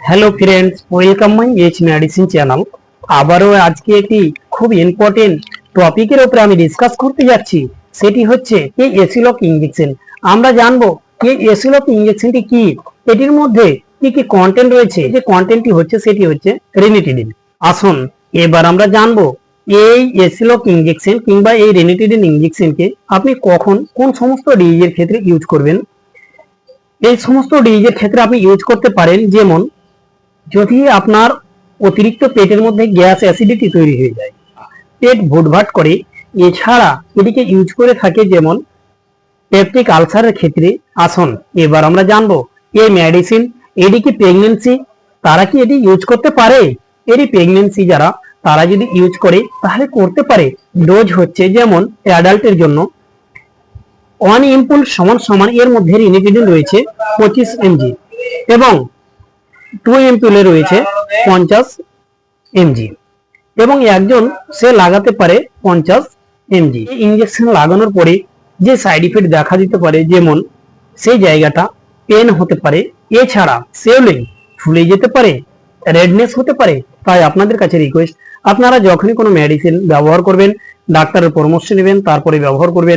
Hello friends, welcome my H medicine channel. আবারও আজকে একটি খুব ইম্পর্টেন্ট টপিকের উপরে আমি ডিসকাস করতে যাচ্ছি। সেটি হচ্ছে এই এসিলক ইঞ্জেকশন। আমরা জানবো এই এসিলক ইঞ্জেকশনটি কি, এটির মধ্যে কি কি কন্টেন্ট রয়েছে। যে কন্টেন্টটি হচ্ছে সেটি হচ্ছে রেনিটিডিন। আসুন এবার আমরা জানবো এই এসিলক ইঞ্জেকশন কিংবা এই রেনিটিডিন ইঞ্জেকশনকে আপনি কখন কোন সমস্ত ডিজিজের ক্ষেত্রে ইউজ করবেন। এই সমস্ত ডিজিজের ক্ষেত্রে আপনি ইউজ করতে পারেন, যেমন যদি আপনার অতিরিক্ত পেটের মধ্যে গ্যাস অ্যাসিডিটি তৈরি হয়ে যায়, পেট ভুটভাট করে, এছাড়া এটিকে ইউজ করে থাকে যেমন পেপটিক আলসারের ক্ষেত্রে। আসুন এবার আমরা জানবো এই মেডিসিন এটি কি প্রেগনেন্সি, তারা কি এটি ইউজ করতে পারে। এটি প্রেগনেন্সি যারা, তারা যদি ইউজ করে তাহলে করতে পারে। ডোজ হচ্ছে যেমন অ্যাডাল্টের জন্য 1 এমপুল সমান সমান এর মধ্যে রেনিটিডিন রয়েছে 25 এমজি এবং 2 এমপুলে রয়েছে 50 এমজি এবং একজন সে লাগাতে পারে 50 এমজি। ইঞ্জেকশন লাগানোর পরে যে সাইড ইফেক্ট দেখা দিতে পারে, যেমন সেই জায়গাটা পেন হতে পারে, এছাড়া সোয়েলিং ফুলে যেতে পারে, রেডনেস হতে পারে। তাই আপনাদের কাছে রিকোয়েস্ট, আপনারা যখনই কোনো মেডিসিন ব্যবহার করবেন ডাক্তারের পরামর্শ নেবেন, তারপরে ব্যবহার করবেন।